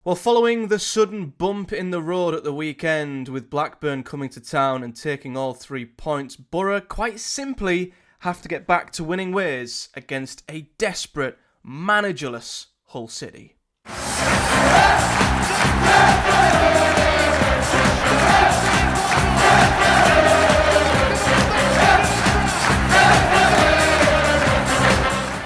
Well, following the sudden bump in the road at the weekend with Blackburn coming to town and taking all 3 points, Boro quite simply have to get back to winning ways against a desperate, managerless Hull City.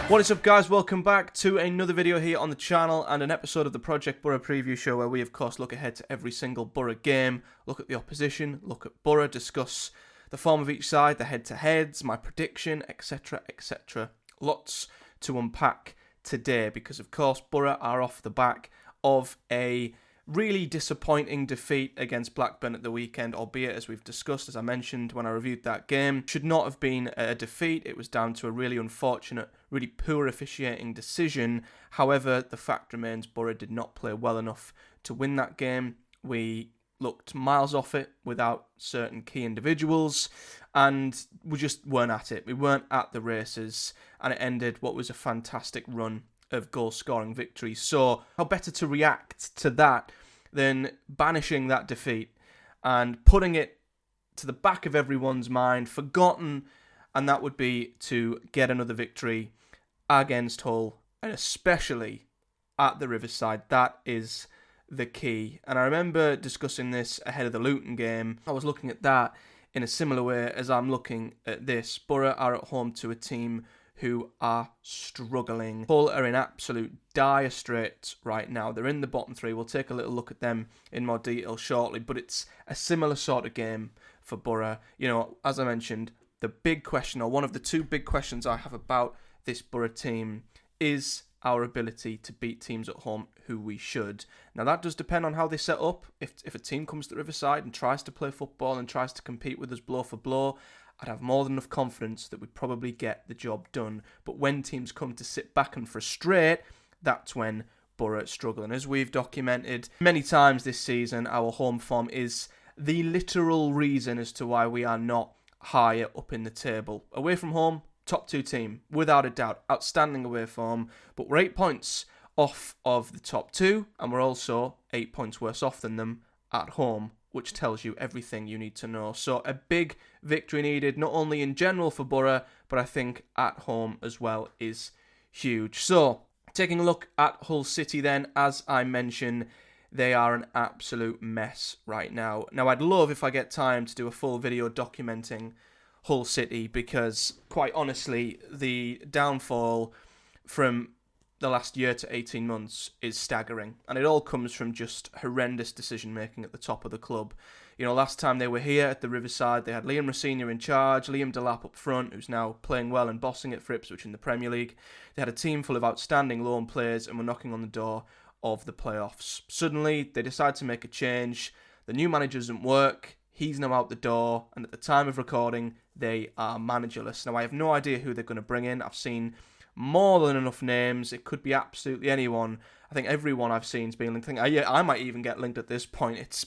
What is up, guys? Welcome back to another video here on the channel and an episode of the Project Boro preview show where we of course look ahead to every single Boro game, look at the opposition, look at Boro, discuss the form of each side, the head-to-heads, my prediction, etc, etc. Lots to unpack today because of course Boro are off the back of a really disappointing defeat against Blackburn at the weekend, albeit, as we've discussed, as I mentioned when I reviewed that game, should not have been a defeat. It was down to a really unfortunate, really poor officiating decision. However, the fact remains Boro did not play well enough to win that game. We looked miles off it without certain key individuals, and we just weren't at it. We weren't at the races, and it ended what was a fantastic run of goal-scoring victories. So how better to react to that than banishing that defeat and putting it to the back of everyone's mind, forgotten, and that would be to get another victory against Hull, and especially at the Riverside. That is the key. And I remember discussing this ahead of the Luton game. I was looking at that in a similar way as I'm looking at this. Boro are at home to a team who are struggling. Hull are in absolute dire straits right now. They're in the bottom three. We'll take a little look at them in more detail shortly, but it's a similar sort of game for Boro. You know, as I mentioned, the big question, or one of the two big questions I have about this Boro team, is our ability to beat teams at home who we should. Now, that does depend on how they set up. If a team comes to Riverside and tries to play football and tries to compete with us blow for blow, I'd have more than enough confidence that we'd probably get the job done. But when teams come to sit back and frustrate, that's when Boro struggle. And as we've documented many times this season, our home form is the literal reason as to why we are not higher up in the table. Away from home, top 2 team, without a doubt. Outstanding away form, but we're 8 points off of the top 2, and we're also 8 points worse off than them at home, which tells you everything you need to know. So a big victory needed, not only in general for Boro, but I think at home as well is huge. So, taking a look at Hull City then, as I mentioned, they are an absolute mess right now. Now, I'd love if I get time to do a full video documenting Hull City, because quite honestly, the downfall from the last year to 18 months is staggering, and it all comes from just horrendous decision making at the top of the club. You know, last time they were here at the Riverside, they had Liam Rosenior in charge, Liam Delap up front, who's now playing well and bossing it for Ipswich in the Premier League. They had a team full of outstanding loan players and were knocking on the door of the playoffs. Suddenly, they decide to make a change. The new manager doesn't work. He's now out the door, and at the time of recording, they are managerless. Now, I have no idea who they're going to bring in. I've seen more than enough names. It could be absolutely anyone. I think everyone I've seen is being linked. I might even get linked at this point.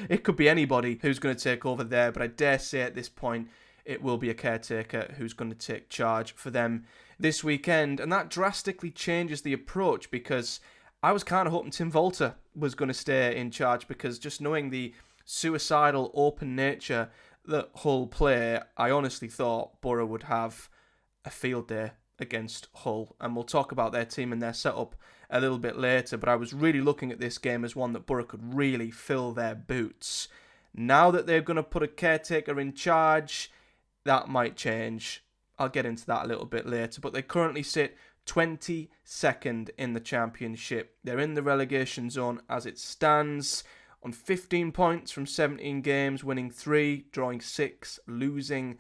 It could be anybody who's going to take over there, but I dare say at this point it will be a caretaker who's going to take charge for them this weekend, and that drastically changes the approach, because I was kind of hoping Tim Volter was going to stay in charge, because just knowing the suicidal, open nature that Hull play, I honestly thought Boro would have a field day against Hull, and we'll talk about their team and their setup a little bit later, but I was really looking at this game as one that Boro could really fill their boots. Now that they're going to put a caretaker in charge, that might change. I'll get into that a little bit later, but they currently sit 22nd in the Championship. They're in the relegation zone as it stands, on 15 points from 17 games, winning 3, drawing 6, losing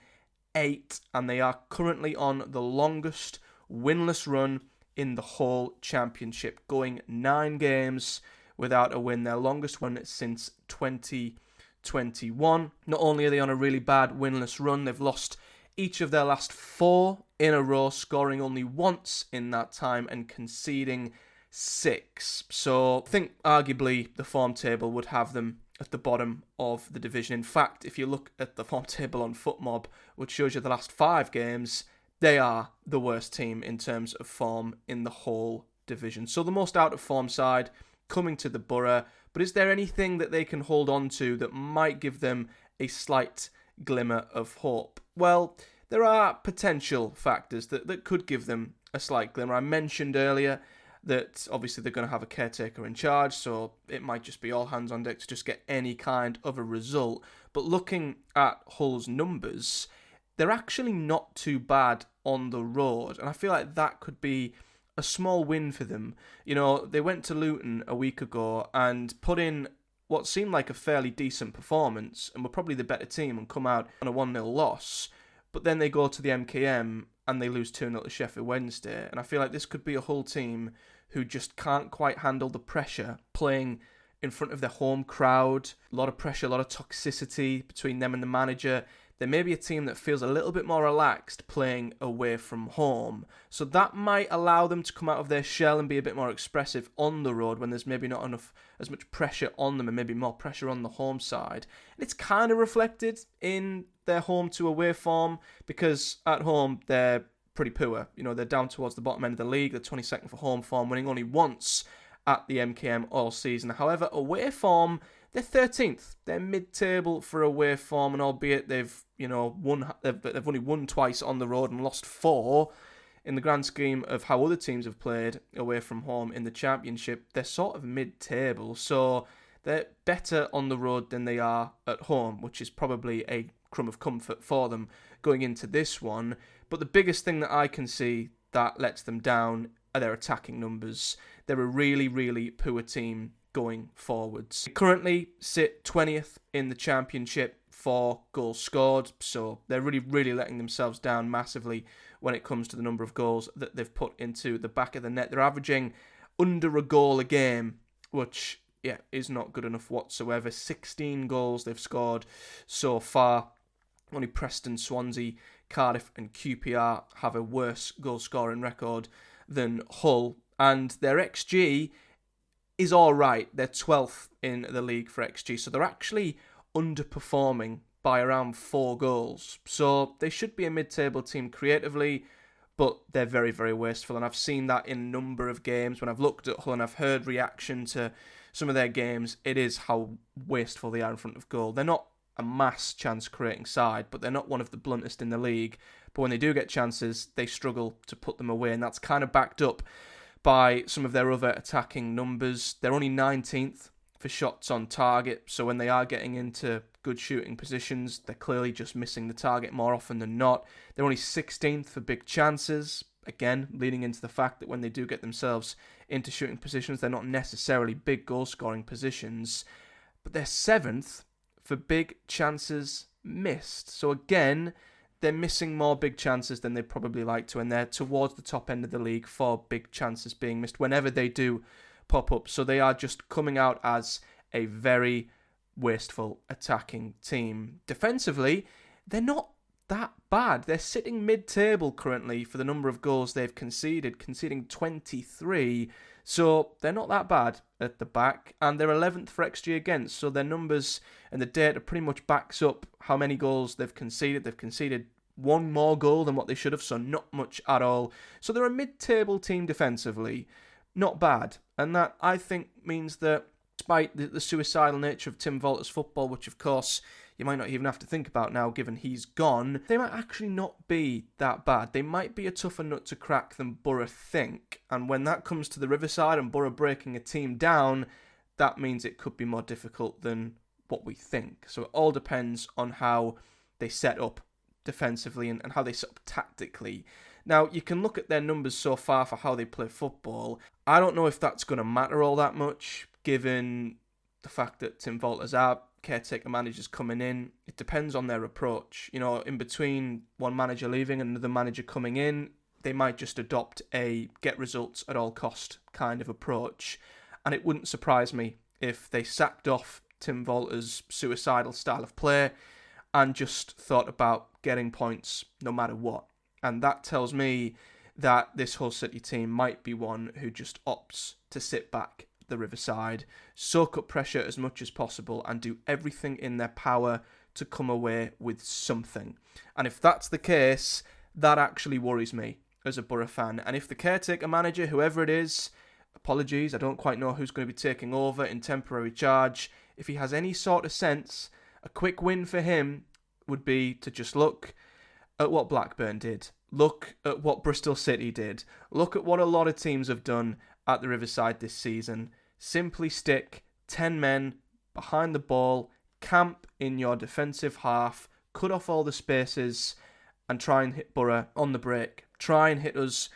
8, and they are currently on the longest winless run in the whole Championship, going 9 games without a win, their longest one since 2021. Not only are they on a really bad winless run, they've lost each of their last 4 in a row, scoring only once in that time and conceding 6. So I think arguably the form table would have them at the bottom of the division. In fact, if you look at the form table on FootMob, which shows you the last 5 games, they are the worst team in terms of form in the whole division. So the most out of form side coming to the Boro, but is there anything that they can hold on to that might give them a slight glimmer of hope? Well, there are potential factors that could give them a slight glimmer. I mentioned earlier that obviously they're going to have a caretaker in charge, so it might just be all hands on deck to just get any kind of a result. But looking at Hull's numbers, they're actually not too bad on the road, and I feel like that could be a small win for them. You know, they went to Luton a week ago and put in what seemed like a fairly decent performance and were probably the better team and come out on a 1-0 loss. But then they go to the MKM and they lose 2-0 to Sheffield Wednesday. And I feel like this could be a Hull team who just can't quite handle the pressure playing in front of their home crowd. A lot of pressure, a lot of toxicity between them and the manager. There may be a team that feels a little bit more relaxed playing away from home. So that might allow them to come out of their shell and be a bit more expressive on the road when there's maybe not as much pressure on them and maybe more pressure on the home side. And it's kind of reflected in their home to away form, because at home they're pretty poor. You know, they're down towards the bottom end of the league. They're 22nd for home form, winning only once at the MKM all season. However, away form, they're 13th. They're mid-table for away form, and albeit they've only won twice on the road and lost 4, in the grand scheme of how other teams have played away from home in the Championship, they're sort of mid-table. So they're better on the road than they are at home, which is probably a crumb of comfort for them going into this one. But the biggest thing that I can see that lets them down are their attacking numbers. They're a really, really poor team going forwards. They currently sit 20th in the Championship for goals scored, so they're really, really letting themselves down massively when it comes to the number of goals that they've put into the back of the net. They're averaging under a goal a game, which, is not good enough whatsoever. 16 goals they've scored so far. Only Preston, Swansea, Cardiff and QPR have a worse goal scoring record than Hull, and their XG is all right. They're 12th in the league for XG, so they're actually underperforming by around 4 goals. So they should be a mid-table team creatively, but they're very, very wasteful, and I've seen that in a number of games. When I've looked at Hull and I've heard reaction to some of their games, it is how wasteful they are in front of goal. They're not a mass chance creating side, but they're not one of the bluntest in the league. But when they do get chances, they struggle to put them away, and that's kind of backed up by some of their other attacking numbers. They're only 19th for shots on target, so when they are getting into good shooting positions, they're clearly just missing the target more often than not. They're only 16th for big chances, again, leading into the fact that when they do get themselves into shooting positions, they're not necessarily big goal-scoring positions, but they're 7th for big chances missed. So again, they're missing more big chances than they'd probably like to, and they're towards the top end of the league for big chances being missed whenever they do pop up. So they are just coming out as a very wasteful attacking team. Defensively, they're not that bad. They're sitting mid-table currently for the number of goals they've conceding 23. So they're not that bad at the back, and they're 11th for XG against. So their numbers and the data pretty much backs up how many goals they've conceded. They've conceded 1 more goal than what they should have, so not much at all. So they're a mid-table team defensively. Not bad. And that, I think, means that despite the suicidal nature of Tim Walter's football, which of course you might not even have to think about now given he's gone, they might actually not be that bad. They might be a tougher nut to crack than Boro think. And when that comes to the Riverside and Boro breaking a team down, that means it could be more difficult than what we think. So it all depends on how they set up defensively and how they set up tactically. Now, you can look at their numbers so far for how they play football. I don't know if that's going to matter all that much, given the fact that Tim Walter's out, caretaker managers coming in. It depends on their approach. You know, in between one manager leaving and another manager coming in, they might just adopt a get results at all cost kind of approach. And it wouldn't surprise me if they sacked off Tim Walter's suicidal style of play and just thought about getting points no matter what. And that tells me that this Hull City team might be one who just opts to sit back the Riverside, soak up pressure as much as possible, and do everything in their power to come away with something. And if that's the case, that actually worries me as a Boro fan. And if the caretaker manager, whoever it is, apologies, I don't quite know who's going to be taking over in temporary charge. If he has any sort of sense, a quick win for him would be to just look at what Blackburn did. Look at what Bristol City did. Look at what a lot of teams have done at the Riverside this season. Simply stick 10 men behind the ball, camp in your defensive half, cut off all the spaces, and try and hit Boro on the break. Try and hit us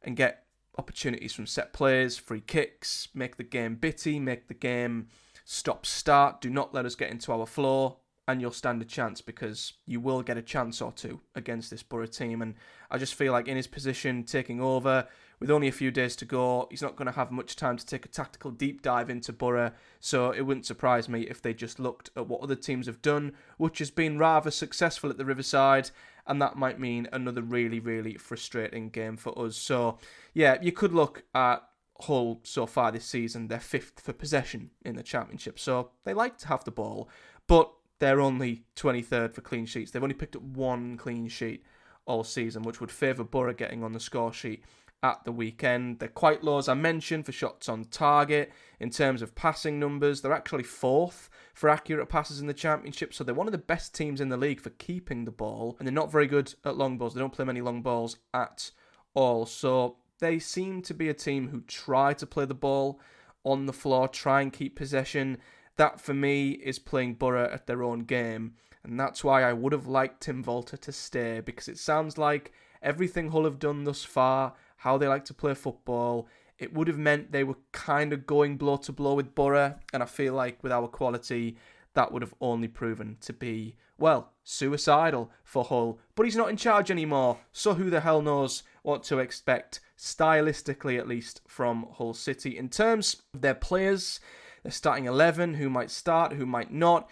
and get opportunities from set plays, free kicks, make the game bitty, make the game stop-start. Do not let us get into our flow, and you'll stand a chance, because you will get a chance or two against this Boro team. And I just feel like in his position, taking over, with only a few days to go, he's not going to have much time to take a tactical deep dive into Boro, so it wouldn't surprise me if they just looked at what other teams have done, which has been rather successful at the Riverside, and that might mean another really, really frustrating game for us. So, yeah, you could look at Hull so far this season. They're 5th for possession in the Championship, so they like to have the ball, but they're only 23rd for clean sheets. They've only picked up 1 clean sheet all season, which would favour Boro getting on the score sheet at the weekend. They're quite low, as I mentioned, for shots on target. In terms of passing numbers, they're actually 4th for accurate passes in the Championship, so they're one of the best teams in the league for keeping the ball, and they're not very good at long balls. They don't play many long balls at all, so they seem to be a team who try to play the ball on the floor, try and keep possession. That, for me, is playing Boro at their own game, and that's why I would have liked Tim Volter to stay, because it sounds like everything Hull have done thus far, how they like to play football, it would have meant they were kind of going blow to blow with Boro, and I feel like with our quality, that would have only proven to be, well, suicidal for Hull. But he's not in charge anymore, so who the hell knows what to expect, stylistically at least, from Hull City. In terms of their players, their starting 11, who might start, who might not,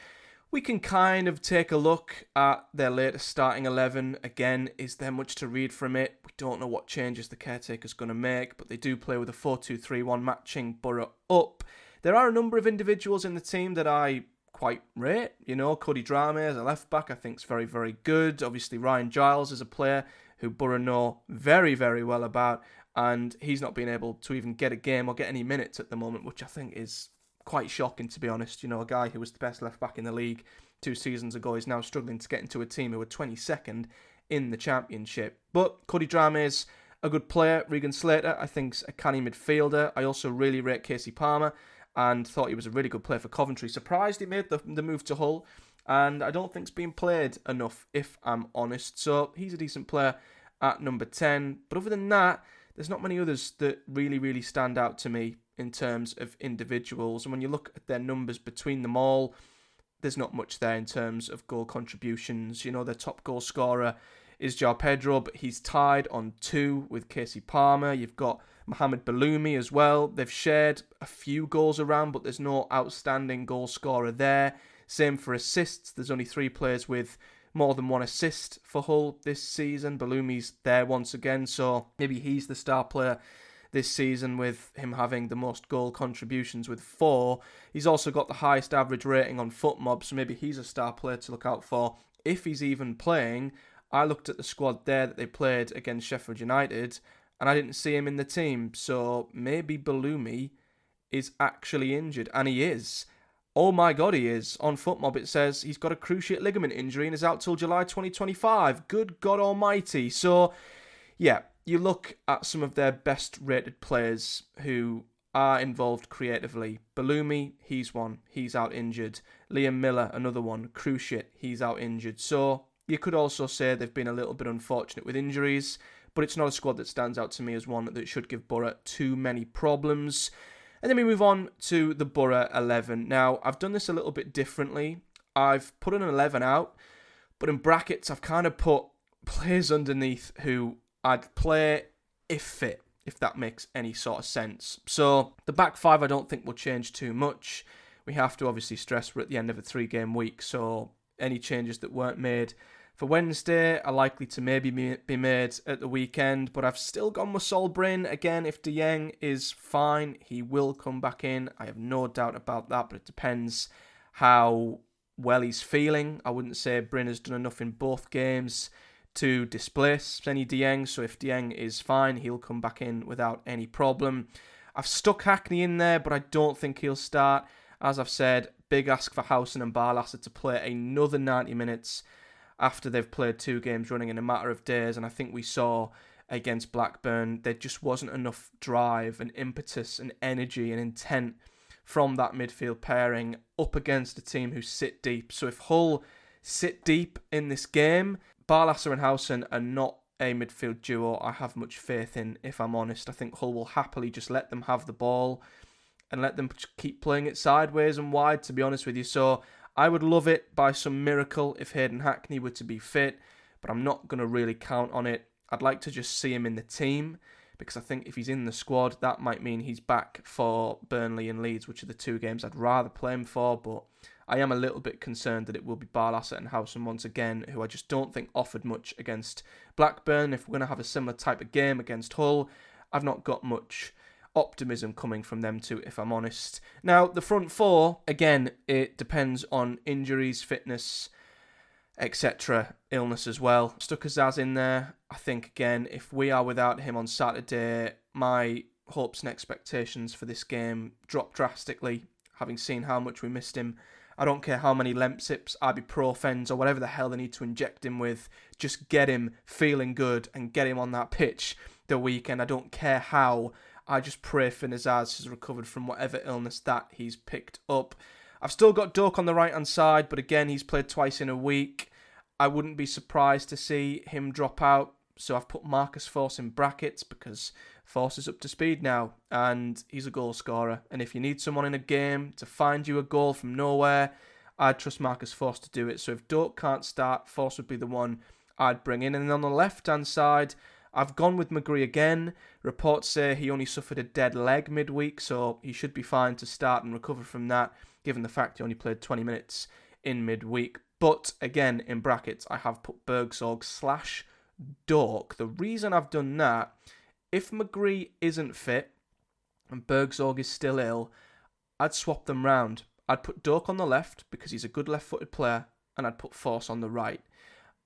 we can kind of take a look at their latest starting 11. Again, is there much to read from it? We don't know what changes the caretaker's going to make, but they do play with a 4-2-3-1, matching Boro up. There are a number of individuals in the team that I quite rate. You know, Cody Drame as a left-back I think is very, very good. Obviously, Ryan Giles is a player who Boro know very, very well about, and he's not been able to even get a game or get any minutes at the moment, which I think is quite shocking, to be honest. You know, a guy who was the best left back in the league 2 seasons ago is now struggling to get into a team who are 22nd in the Championship. But Cody Drame is a good player. Regan Slater, I think, is a canny midfielder. I also really rate Casey Palmer and thought he was a really good player for Coventry. Surprised he made the move to Hull, and I don't think it's been played enough, if I'm honest. So he's a decent player at number 10. But other than that, there's not many others that really, really stand out to me in terms of individuals. And when you look at their numbers between them all, there's not much there in terms of goal contributions. You know, their top goal scorer is João Pedro, but he's tied on 2 with Casey Palmer. You've got Mohamed Baloumi as well. They've shared a few goals around, but there's no outstanding goal scorer there. Same for assists. There's only 3 players with more than 1 assist for Hull this season. Baloumi's there once again, so maybe he's the star player this season, with him having the most goal contributions with 4. He's also got the highest average rating on FootMob, so maybe he's a star player to look out for if he's even playing. I looked at the squad there that they played against Sheffield United, and I didn't see him in the team, so maybe Baloumi is actually injured, and he is. Oh my god, he is. On FootMob it says he's got a cruciate ligament injury and is out till July 2025. Good God almighty. So, yeah, you look at some of their best rated players who are involved creatively. Baloumi, he's one. He's out injured. Liam Miller, another one. Cruciate, he's out injured. So you could also say they've been a little bit unfortunate with injuries, but it's not a squad that stands out to me as one that should give Boro too many problems. And then we move on to the Boro 11. Now, I've done this a little bit differently. I've put an 11 out, but in brackets I've kind of put players underneath who I'd play if fit, if that makes any sort of sense. So the back 5 I don't think will change too much. We have to obviously stress we're at the end of a 3-game week, so any changes that weren't made for Wednesday are likely to maybe be made at the weekend, but I've still gone with Sol Bryn. Again, if Dieng is fine, he will come back in. I have no doubt about that, but it depends how well he's feeling. I wouldn't say Bryn has done enough in both games to displace any Dieng, so if Dieng is fine, he'll come back in without any problem. I've stuck Hackney in there, but I don't think he'll start. As I've said, big ask for Howson and Barlasser to play another 90 minutes after they've played 2 games running in a matter of days. And I think we saw against Blackburn, there just wasn't enough drive and impetus and energy and intent from that midfield pairing up against a team who sit deep. So if Hull sit deep in this game, Barlasser and Howson are not a midfield duo I have much faith in, if I'm honest. I think Hull will happily just let them have the ball and let them keep playing it sideways and wide, to be honest with you. So I would love it by some miracle if Hayden Hackney were to be fit, but I'm not going to really count on it. I'd like to just see him in the team, because I think if he's in the squad, that might mean he's back for Burnley and Leeds, which are the 2 games I'd rather play him for. But I am a little bit concerned that it will be Barlasser and Howson once again, who I just don't think offered much against Blackburn. If we're going to have a similar type of game against Hull, I've not got much optimism coming from them two, if I'm honest. Now, the front 4, again, it depends on injuries, fitness, etc., illness as well. Stuck Azaz in there. I think, again, if we are without him on Saturday, my hopes and expectations for this game drop drastically, having seen how much we missed him. I don't care how many Lemsips, ibuprofens, or whatever the hell they need to inject him with. Just get him feeling good and get him on that pitch the weekend. I don't care how. I just pray Finn Azaz has recovered from whatever illness that he's picked up. I've still got Doak on the right-hand side, but again, he's played twice in a week. I wouldn't be surprised to see him drop out. So I've put Marcus Force in brackets because Force is up to speed now and he's a goal scorer. And if you need someone in a game to find you a goal from nowhere, I'd trust Marcus Force to do it. So if Doak can't start, Force would be the one I'd bring in. And then on the left-hand side, I've gone with McGree again. Reports say he only suffered a dead leg midweek, so he should be fine to start and recover from that, given the fact he only played 20 minutes in midweek. But again, in brackets, I have put Bergsorg/Doak. The reason I've done that, if McGree isn't fit and Bergsorg is still ill, I'd swap them round. I'd put Doak on the left because he's a good left-footed player, and I'd put Force on the right.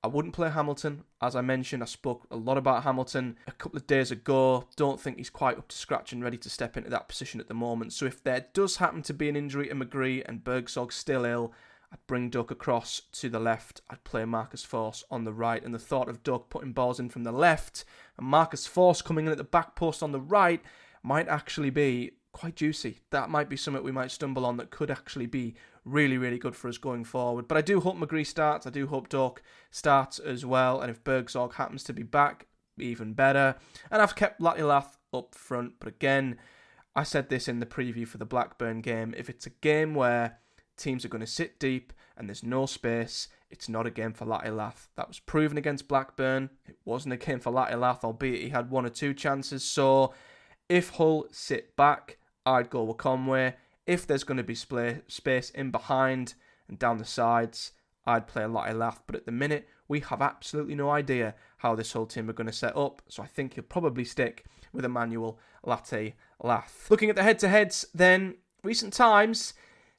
I wouldn't play Hamilton. As I mentioned, I spoke a lot about Hamilton a couple of days ago. Don't think he's quite up to scratch and ready to step into that position at the moment. So if there does happen to be an injury to McGree and Bergsorg's still ill, I'd bring Doak across to the left. I'd play Marcus Force on the right. And the thought of Doak putting balls in from the left and Marcus Force coming in at the back post on the right might actually be quite juicy. That might be something we might stumble on that could actually be really, really good for us going forward. But I do hope McGree starts. I do hope Doak starts as well. And if Bergsorg happens to be back, even better. And I've kept Lattilath up front. But again, I said this in the preview for the Blackburn game. If it's a game where teams are going to sit deep and there's no space, it's not a game for Lattilath. That was proven against Blackburn. It wasn't a game for Lattilath, albeit he had 1 or 2 chances. So if Hull sit back, I'd go with Conway. If there's going to be space in behind and down the sides, I'd play Lattilath. But at the minute, we have absolutely no idea how this whole team are going to set up. So I think he'll probably stick with Emmanuel Lattilath. Looking at the head-to-heads then, recent times,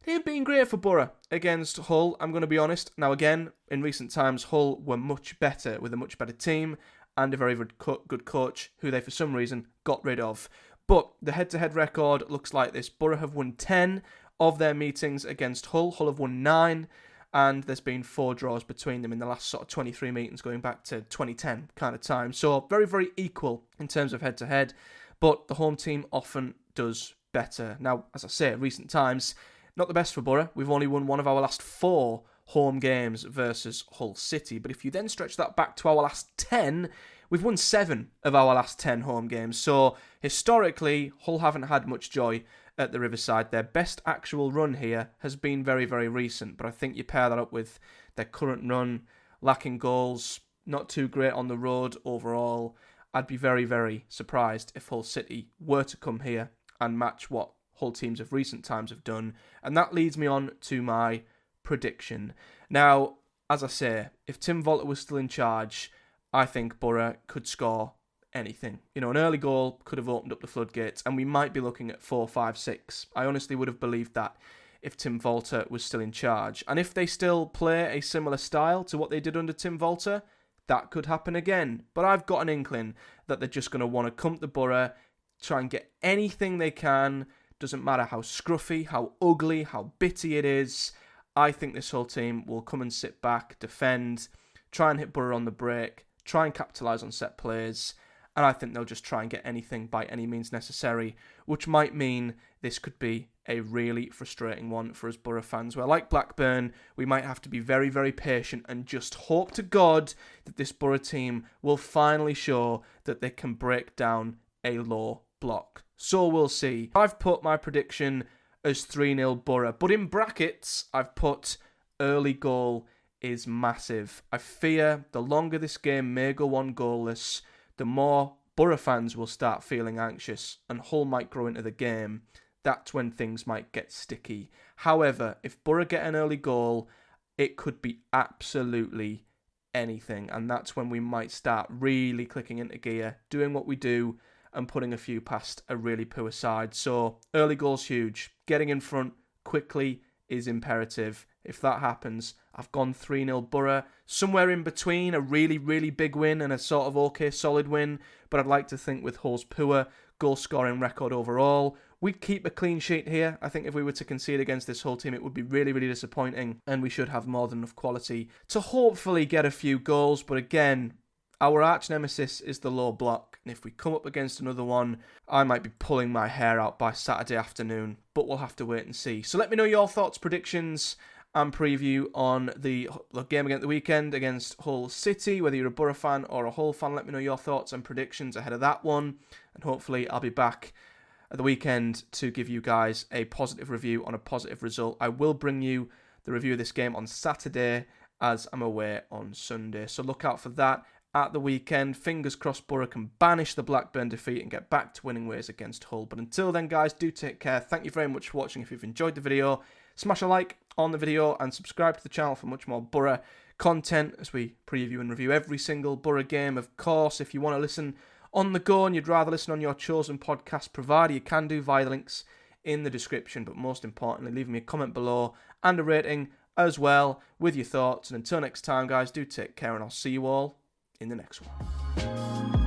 they ain't been great for Boro against Hull, I'm going to be honest. Now again, in recent times, Hull were much better with a much better team and a very good coach who they for some reason got rid of. But the head-to-head record looks like this. Boro have won 10 of their meetings against Hull. Hull have won 9, and there's been 4 draws between them in the last sort of 23 meetings going back to 2010 kind of time. So very, very equal in terms of head-to-head, but the home team often does better. Now, as I say, recent times, not the best for Boro. We've only won 1 of our last 4 home games versus Hull City. But if you then stretch that back to our last 10, we've won 7 of our last 10 home games. So historically, Hull haven't had much joy at the Riverside. Their best actual run here has been very, very recent. But I think you pair that up with their current run, lacking goals, not too great on the road overall. I'd be very, very surprised if Hull City were to come here and match what Hull teams of recent times have done. And that leads me on to my prediction. Now, as I say, if Tim Volter was still in charge, I think Boro could score anything. You know, an early goal could have opened up the floodgates and we might be looking at 4, 5, 6. I honestly would have believed that if Tim Volter was still in charge. And if they still play a similar style to what they did under Tim Volter, that could happen again. But I've got an inkling that they're just going to want to come to Boro, try and get anything they can. Doesn't matter how scruffy, how ugly, how bitty it is. I think this whole team will come and sit back, defend, try and hit Boro on the break, try and capitalise on set plays, and I think they'll just try and get anything by any means necessary, which might mean this could be a really frustrating one for us Boro fans, where like Blackburn, we might have to be very, very patient and just hope to God that this Boro team will finally show that they can break down a low block. So we'll see. I've put my prediction as 3-0 Boro, but in brackets, I've put early goal is massive. I fear the longer this game may go on goalless, the more Boro fans will start feeling anxious and Hull might grow into the game. That's when things might get sticky. However, if Boro get an early goal, it could be absolutely anything. And that's when we might start really clicking into gear, doing what we do and putting a few past a really poor side. So early goal's huge. Getting in front quickly is imperative. If that happens, I've gone 3-0 Boro. Somewhere in between a really, really big win and a sort of okay solid win. But I'd like to think with Hull's poor goal scoring record overall, we'd keep a clean sheet here. I think if we were to concede against this whole team, it would be really, really disappointing. And we should have more than enough quality to hopefully get a few goals. But again, our arch nemesis is the low block. And if we come up against another one, I might be pulling my hair out by Saturday afternoon. But we'll have to wait and see. So let me know your thoughts, predictions, and preview on the game against the weekend against Hull City. Whether you're a Boro fan or a Hull fan, let me know your thoughts and predictions ahead of that one. And hopefully I'll be back at the weekend to give you guys a positive review on a positive result. I will bring you the review of this game on Saturday as I'm away on Sunday. So look out for that at the weekend. Fingers crossed Boro can banish the Blackburn defeat and get back to winning ways against Hull. But until then, guys, do take care. Thank you very much for watching. If you've enjoyed the video, smash a like on the video and subscribe to the channel for much more Boro content as we preview and review every single Boro game. Of course, if you want to listen on the go and you'd rather listen on your chosen podcast provider, you can do via the links in the description. But most importantly, leave me a comment below and a rating as well with your thoughts. And until next time, guys, do take care and I'll see you all in the next one.